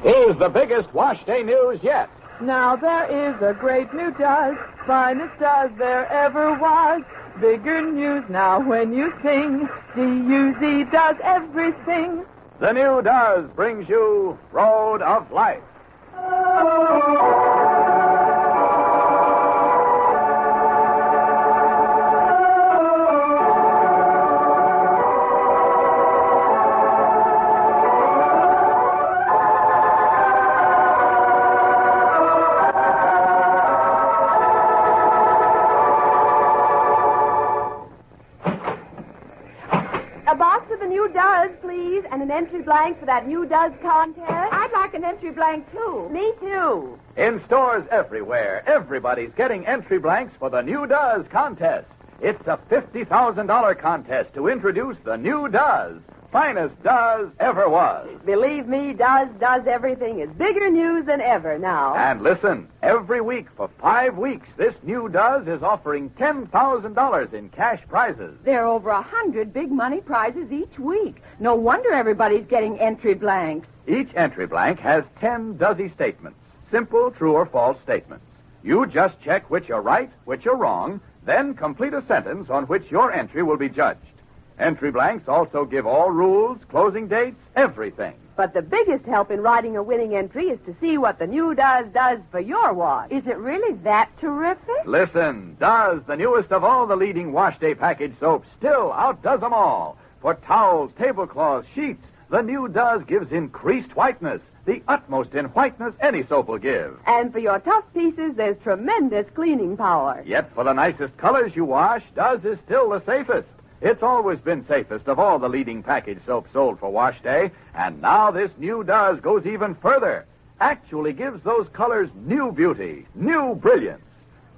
is the biggest wash day news yet. Now there is a great new Duz, finest Duz there ever was. Bigger news now when you sing, D-U-Z does everything. The new Duz brings you Road of Life. And an entry blank for that new Duz contest? I'd like an entry blank, too. Me, too. In stores everywhere, everybody's getting entry blanks for the new Duz contest. It's a $50,000 contest to introduce the new Duz. Finest Duz ever was. Believe me, Duz everything is bigger news than ever now. And listen, every week for 5 weeks, this new Duz is offering $10,000 in cash prizes. There are over 100 big money prizes each week. No wonder everybody's getting entry blanks. Each entry blank has 10 Duzzy statements, simple true or false statements. You just check which are right, which are wrong, then complete a sentence on which your entry will be judged. Entry blanks also give all rules, closing dates, everything. But the biggest help in writing a winning entry is to see what the new Duz does for your wash. Is it really that terrific? Listen, Duz, the newest of all the leading wash day package soaps, still outdoes them all. For towels, tablecloths, sheets, the new Duz gives increased whiteness, the utmost in whiteness any soap will give. And for your tough pieces, there's tremendous cleaning power. Yet for the nicest colors you wash, Duz is still the safest. It's always been safest of all the leading package soap sold for wash day, and now this new Duz goes even further. Actually gives those colors new beauty, new brilliance.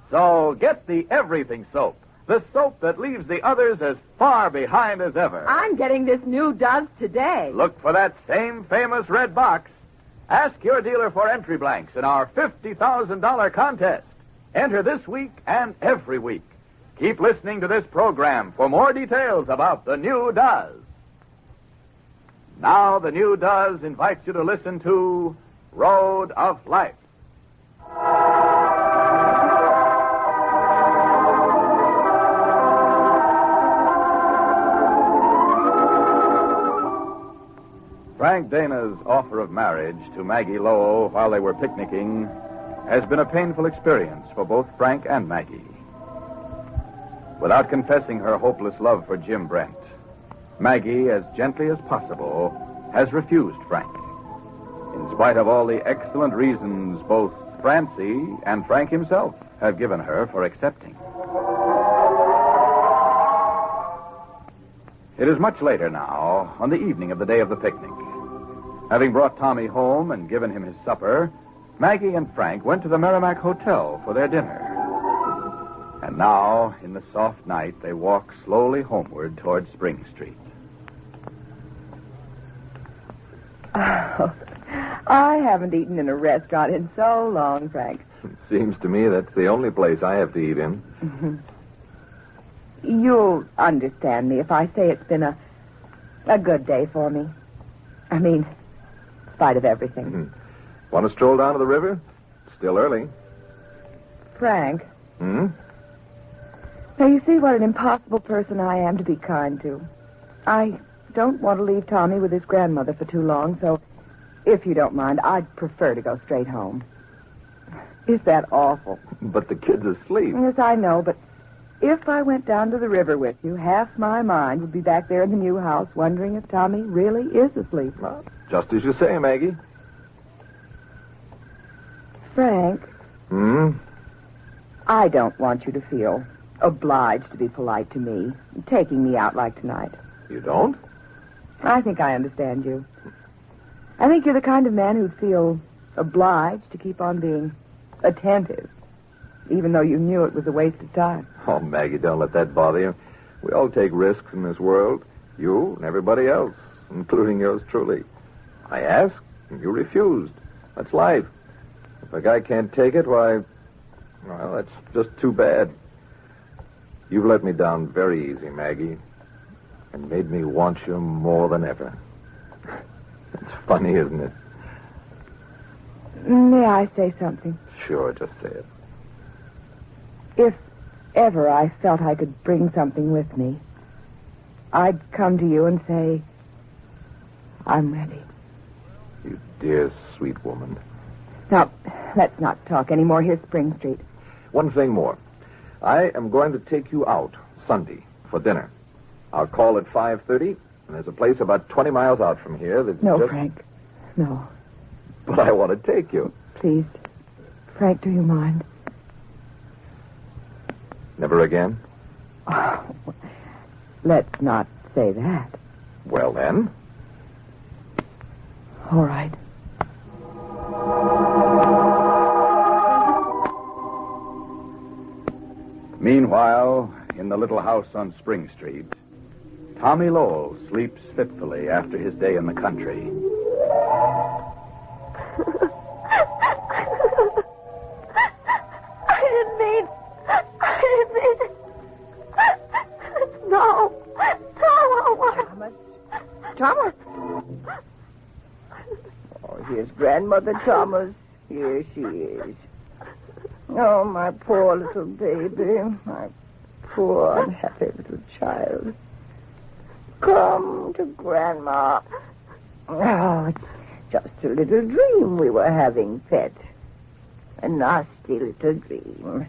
So get the everything soap, the soap that leaves the others as far behind as ever. I'm getting this new Duz today. Look for that same famous red box. Ask your dealer for entry blanks in our $50,000 contest. Enter this week and every week. Keep listening to this program for more details about the new Duz. Now the new Duz invites you to listen to Road of Life. Frank Dana's offer of marriage to Maggie Lowell while they were picnicking has been a painful experience for both Frank and Maggie. Without confessing her hopeless love for Jim Brent, Maggie, as gently as possible, has refused Frank, in spite of all the excellent reasons both Francie and Frank himself have given her for accepting. It is much later now, on the evening of the day of the picnic. Having brought Tommy home and given him his supper, Maggie and Frank went to the Merrimack Hotel for their dinner. And now, in the soft night, they walk slowly homeward toward Spring Street. Oh, I haven't eaten in a restaurant in so long, Frank. It seems to me that's the only place I have to eat in. Mm-hmm. You'll understand me if I say it's been a good day for me. I mean, in spite of everything. Mm-hmm. Want to stroll down to the river? It's still early. Frank. Hmm? Now, you see what an impossible person I am to be kind to. I don't want to leave Tommy with his grandmother for too long, so if you don't mind, I'd prefer to go straight home. Is that awful? But the kid's asleep. Yes, I know, but if I went down to the river with you, half my mind would be back there in the new house wondering if Tommy really is asleep. Well, just as you say, Maggie. Frank. Hmm? I don't want you to feel obliged to be polite to me, taking me out like tonight. You don't? I think I understand you. I think you're the kind of man who'd feel obliged to keep on being attentive, even though you knew it was a waste of time. Oh, Maggie, don't let that bother you. We all take risks in this world. You and everybody else, including yours truly. I asked, and you refused. That's life. If a guy can't take it, why, well, that's just too bad. You've let me down very easy, Maggie, and made me want you more than ever. It's funny, isn't it? May I say something? Sure, just say it. If ever I felt I could bring something with me, I'd come to you and say, I'm ready. You dear, sweet woman. Now, let's not talk anymore. Here's Spring Street. One thing more. I am going to take you out Sunday for dinner. I'll call at 5:30, and there's a place about 20 miles out from here that's No, just... Frank. No. But I want to take you. Please. Frank, do you mind? Never again? Oh, let's not say that. Well, then. All right. Meanwhile, in the little house on Spring Street, Tommy Lowell sleeps fitfully after his day in the country. I didn't mean it. No. Thomas. Oh, here's Grandmother Thomas. Here she is. Oh, my poor little baby. My poor unhappy little child. Come to Grandma. Oh, it's just a little dream we were having, pet. A nasty little dream.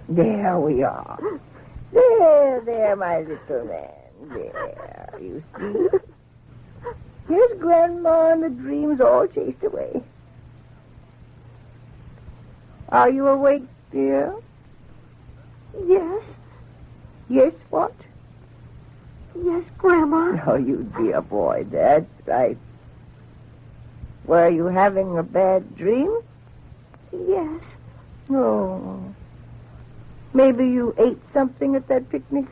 There we are. There, my little man. There, you see. Here's Grandma and the dreams all chased away. Are you awake, dear? Yes. Yes, what? Yes, Grandma. Oh, you dear boy, that's right. Were you having a bad dream? Yes. Oh. Maybe you ate something at that picnic?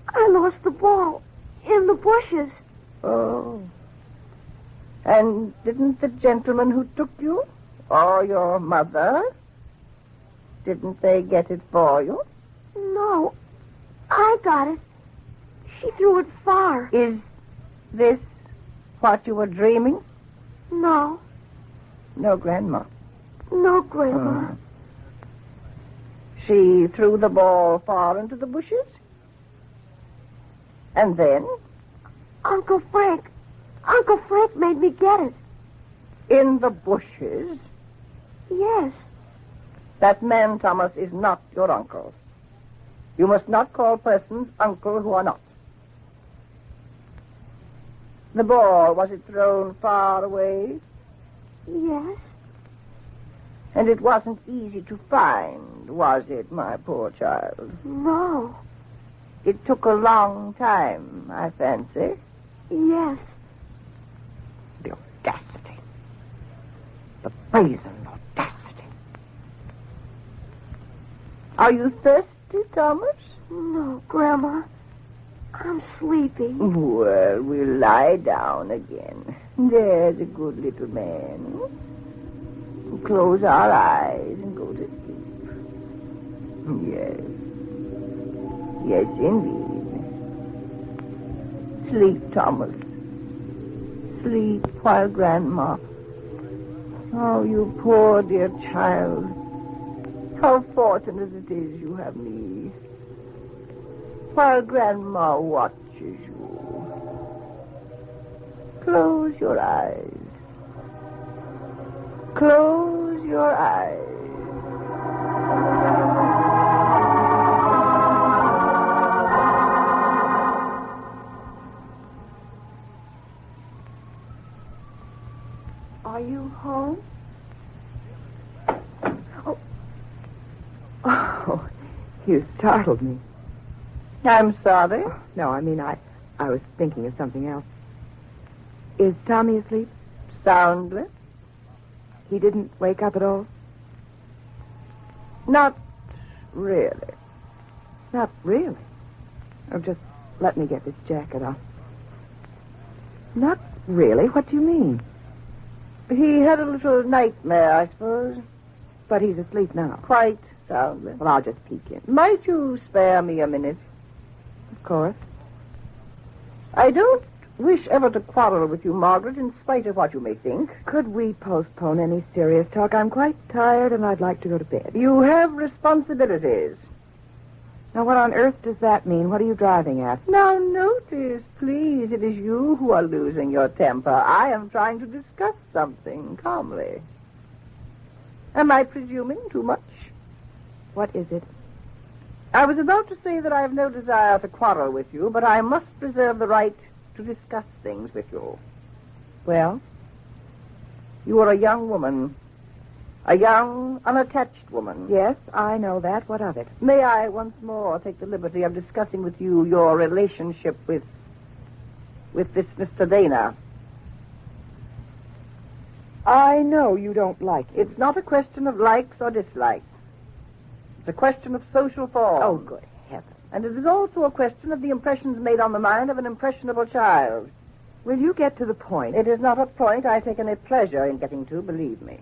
I lost the ball in the bushes. Oh. And didn't the gentleman who took you, or your mother, didn't they get it for you? No. I got it. She threw it far. Is this what you were dreaming? No. No, Grandma. No, Grandma. She threw the ball far into the bushes? And then? Uncle Frank made me get it. In the bushes? Yes. That man, Thomas, is not your uncle. You must not call persons uncle who are not. The ball, was it thrown far away? Yes. And it wasn't easy to find, was it, my poor child? No. It took a long time, I fancy. Yes. The audacity. The brazen audacity. Are you thirsty, Thomas? No, Grandma. I'm sleepy. Well, we'll lie down again. There's a good little man. Close our eyes and go to sleep. Yes. Yes, indeed. Sleep, Thomas. Sleep while Grandma. Oh, you poor dear child. How fortunate it is you have me. While Grandma watches you. Close your eyes. Close your eyes. Are you home? Oh, you startled me. I'm sorry. No, I mean, I was thinking of something else. Is Tommy asleep? Soundly. He didn't wake up at all? Not really. Not really. Oh, just let me get this jacket off. Not really? What do you mean? He had a little nightmare, I suppose. But he's asleep now. Quite soundly. Well, I'll just peek in. Might you spare me a minute? Of course. I don't wish ever to quarrel with you, Margaret, in spite of what you may think. Could we postpone any serious talk? I'm quite tired and I'd like to go to bed. You have responsibilities. Now, what on earth does that mean? What are you driving at? Now, notice, please, it is you who are losing your temper. I am trying to discuss something calmly. Am I presuming too much? What is it? I was about to say that I have no desire to quarrel with you, but I must reserve the right to discuss things with you. Well? You are a young woman. A young, unattached woman. Yes, I know that. What of it? May I once more take the liberty of discussing with you your relationship with this Mr. Dana? I know you don't like it. It's not a question of likes or dislikes. It's a question of social form. Oh, good heavens. And it is also a question of the impressions made on the mind of an impressionable child. Will you get to the point? It is not a point I take any pleasure in getting to, believe me.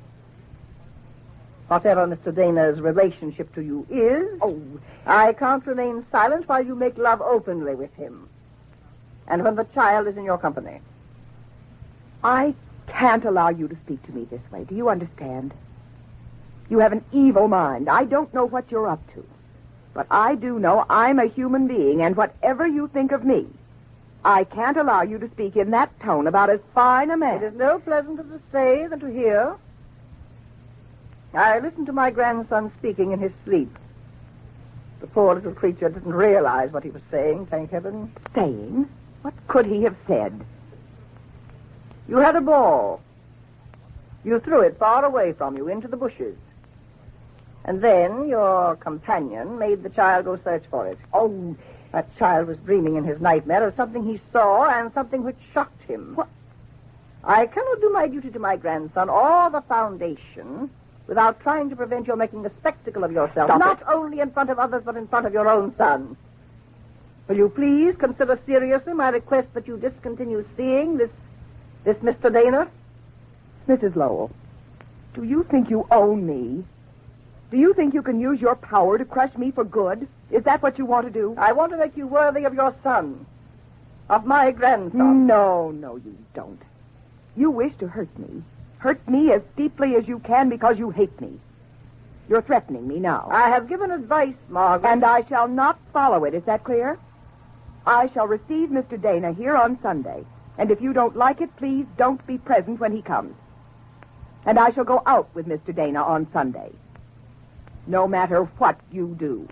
Whatever Mr. Dana's relationship to you is, I can't remain silent while you make love openly with him. And when the child is in your company. I can't allow you to speak to me this way. Do you understand? You have an evil mind. I don't know what you're up to. But I do know I'm a human being, and whatever you think of me, I can't allow you to speak in that tone about as fine a man. It is no pleasanter to say than to hear. I listened to my grandson speaking in his sleep. The poor little creature didn't realize what he was saying, thank heaven. Saying? What could he have said? You had a ball. You threw it far away from you into the bushes. And then your companion made the child go search for it. Oh, that child was dreaming in his nightmare of something he saw and something which shocked him. What? I cannot do my duty to my grandson or the foundation without trying to prevent your making a spectacle of yourself. Not only in front of others, but in front of your own son. Will you please consider seriously my request that you discontinue seeing this Mr. Dana? Mrs. Lowell, do you think you own me? Do you think you can use your power to crush me for good? Is that what you want to do? I want to make you worthy of your son. Of my grandson. No, you don't. You wish to hurt me. Hurt me as deeply as you can because you hate me. You're threatening me now. I have given advice, Margaret. And I shall not follow it. Is that clear? I shall receive Mr. Dana here on Sunday. And if you don't like it, please don't be present when he comes. And I shall go out with Mr. Dana on Sunday. No matter what you do.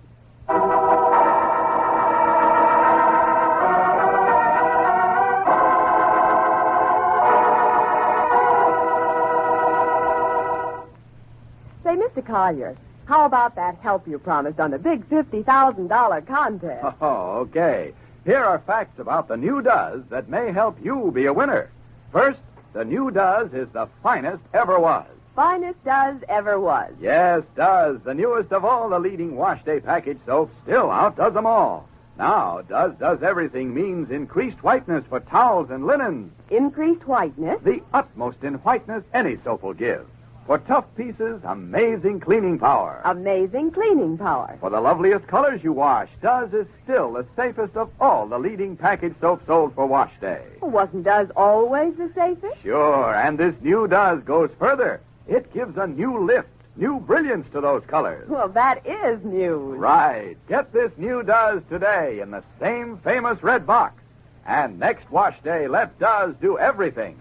Say, Mr. Collier, how about that help you promised on the big $50,000 contest? Oh, okay. Here are facts about the new Does that may help you be a winner. First, the new Does is the finest ever was. Finest Does ever was. Yes, Does, the newest of all the leading wash day package soaps, still outdoes them all. Now, Does Everything means increased whiteness for towels and linens. Increased whiteness? The utmost in whiteness any soap will give. For tough pieces, amazing cleaning power. Amazing cleaning power. For the loveliest colors you wash, Does is still the safest of all the leading package soap sold for wash day. Wasn't Does always the safest? Sure, and this new Does goes further. It gives a new lift, new brilliance to those colors. Well, that is news. Right. Get this new Does today in the same famous red box. And next wash day, let Does do everything.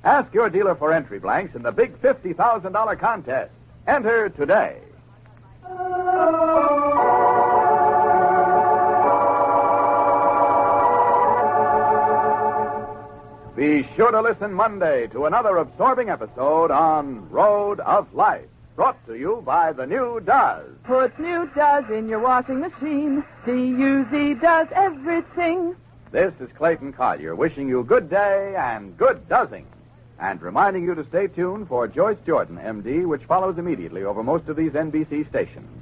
Ask your dealer for entry blanks in the big $50,000 contest. Enter today. Be sure to listen Monday to another absorbing episode on Road of Life, brought to you by the new Does. Put new Does in your washing machine. D-U-Z does everything. This is Clayton Collier wishing you good day and good dozing. And reminding you to stay tuned for Joyce Jordan, M.D., which follows immediately over most of these NBC stations.